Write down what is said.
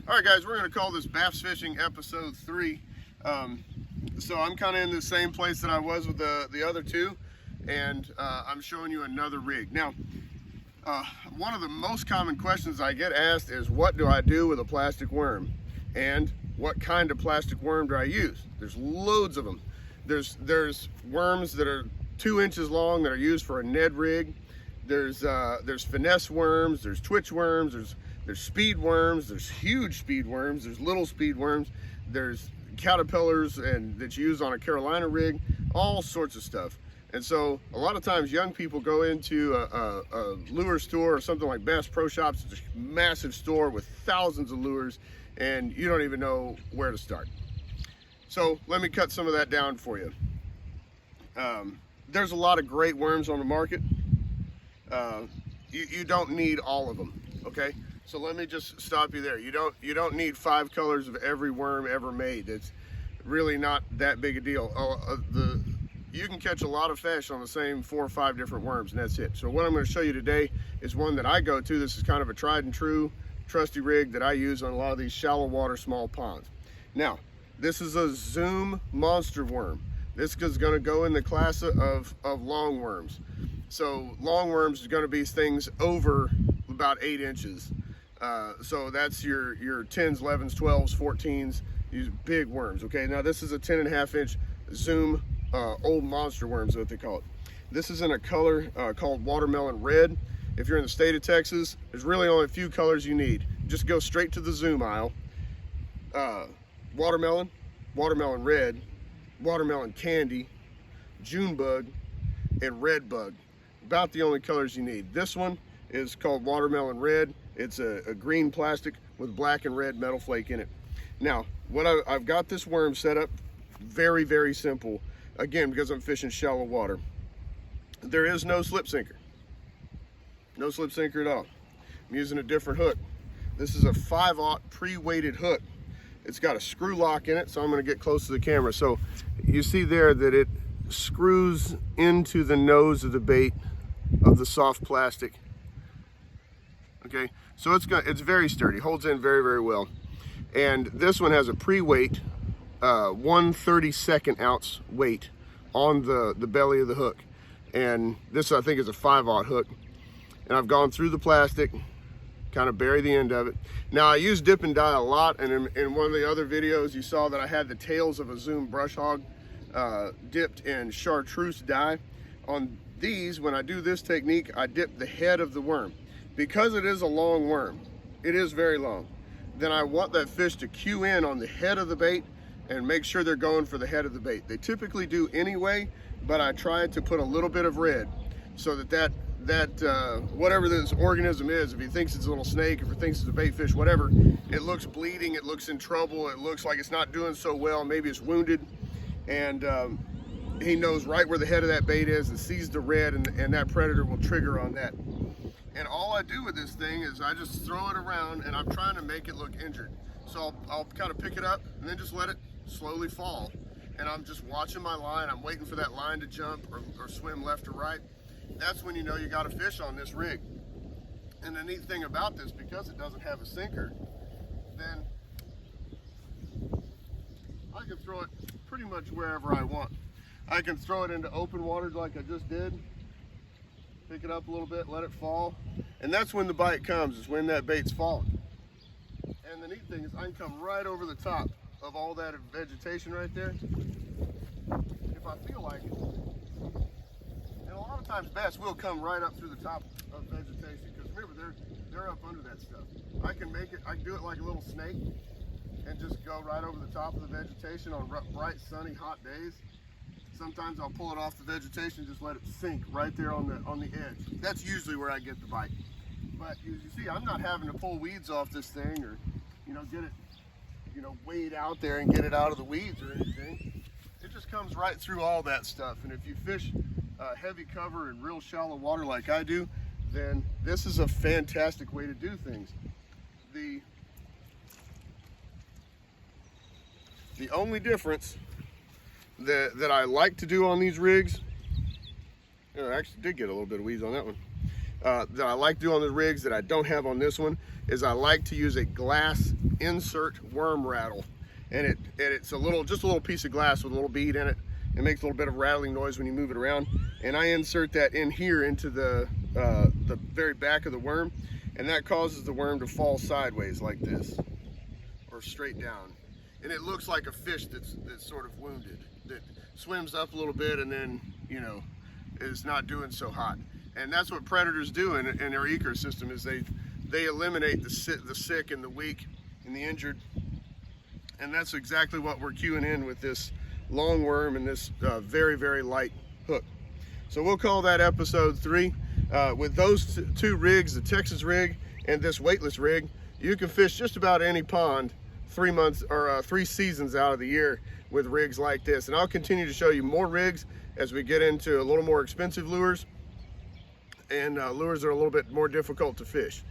All right, guys, we're going to call this bass fishing episode 3. So I'm kind of in the same place that I was with the other two, and I'm showing you another rig. Now, one of the most common questions I get asked is, what do I do with a plastic worm? And what kind of plastic worm do I use? There's loads of them. There's worms that are 2 inches long that are used for a Ned rig. There's finesse worms, there's twitch worms, there's speed worms, there's huge speed worms, there's little speed worms, there's caterpillars and that's used on a Carolina rig, all sorts of stuff. And so a lot of times young people go into a lure store or something like Bass Pro Shops. It's a massive store with thousands of lures, and you don't even know where to start. So let me cut some of that down for you. There's a lot of great worms on the market. You don't need all of them, okay? So let me just stop you there. You don't need 5 colors of every worm ever made. It's really not that big a deal. You can catch a lot of fish on the same 4 or 5 different worms, and that's it. So what I'm going to show you today is one that I go to. This is kind of a tried and true, trusty rig that I use on a lot of these shallow water, small ponds. Now, this is a Zoom monster worm. This is going to go in the class of long worms. So long worms is going to be things over about 8 inches. So that's your 10s, 11s, 12s, 14s, these big worms, okay? Now this is a 10.5 inch Zoom old monster worms is what they call it. This is in a color called watermelon red. If you're in the state of Texas, there's really only a few colors you need. Just go straight to the Zoom aisle. Watermelon, watermelon red, watermelon candy, June bug, and red bug. About the only colors you need. This one is called watermelon red. It's a green plastic with black and red metal flake in it. Now, I've got this worm set up very, very simple. Again, because I'm fishing shallow water. There is no slip sinker. No slip sinker at all. I'm using a different hook. This is a 5/0 pre-weighted hook. It's got a screw lock in it, so I'm going to get close to the camera. So you see there that it screws into the nose of the bait of the soft plastic. Okay, so it's very sturdy, holds in very, very well. And this one has a pre-weight 1/32 ounce weight on the belly of the hook. And this, I think, is a 5/0 hook. And I've gone through the plastic, kind of bury the end of it. Now I use dip and dye a lot, and in one of the other videos you saw that I had the tails of a Zoom brush hog dipped in chartreuse dye. On these, when I do this technique, I dip the head of the worm. Because it is a long worm, it is very long, then I want that fish to cue in on the head of the bait and make sure they're going for the head of the bait. They typically do anyway, but I try to put a little bit of red so that whatever this organism is, if he thinks it's a little snake, if he thinks it's a bait fish, whatever, it looks bleeding, it looks in trouble, it looks like it's not doing so well, maybe it's wounded, and he knows right where the head of that bait is and sees the red, and that predator will trigger on that. And all I do with this thing is I just throw it around, and I'm trying to make it look injured. So I'll kind of pick it up and then just let it slowly fall. And I'm just watching my line. I'm waiting for that line to jump or swim left or right. That's when you know you got a fish on this rig. And the neat thing about this, because it doesn't have a sinker, then I can throw it pretty much wherever I want. I can throw it into open waters like I just did. Pick it up a little bit, let it fall, and that's when the bite comes, is when that bait's falling. And the neat thing is I can come right over the top of all that vegetation right there if I feel like it. And a lot of times bass will come right up through the top of vegetation, because remember, they're up under that stuff. I can do it like a little snake and just go right over the top of the vegetation on bright, sunny, hot days. Sometimes I'll pull it off the vegetation, just let it sink right there on the edge. That's usually where I get the bite. But you see, I'm not having to pull weeds off this thing, or get it wade out there and get it out of the weeds or anything. It just comes right through all that stuff. And if you fish heavy cover and real shallow water like I do, then this is a fantastic way to do things. The only difference that I like to do on these rigs, I actually did get a little bit of weeds on that one, that I like to do on the rigs that I don't have on this one, is I like to use a glass insert worm rattle. And it's just a little piece of glass with a little bead in it. It makes a little bit of rattling noise when you move it around. And I insert that in here into the very back of the worm, and that causes the worm to fall sideways like this, or straight down. And it looks like a fish that's sort of wounded, that swims up a little bit and then, you know, is not doing so hot. And that's what predators do in their ecosystem, is they eliminate the sick and the weak and the injured. And that's exactly what we're cueing in with this long worm and this very, very light hook. So we'll call that episode 3. With those two rigs, the Texas rig and this weightless rig, you can fish just about any pond 3 months or 3 seasons out of the year with rigs like this. And I'll continue to show you more rigs as we get into a little more expensive lures and lures that are a little bit more difficult to fish.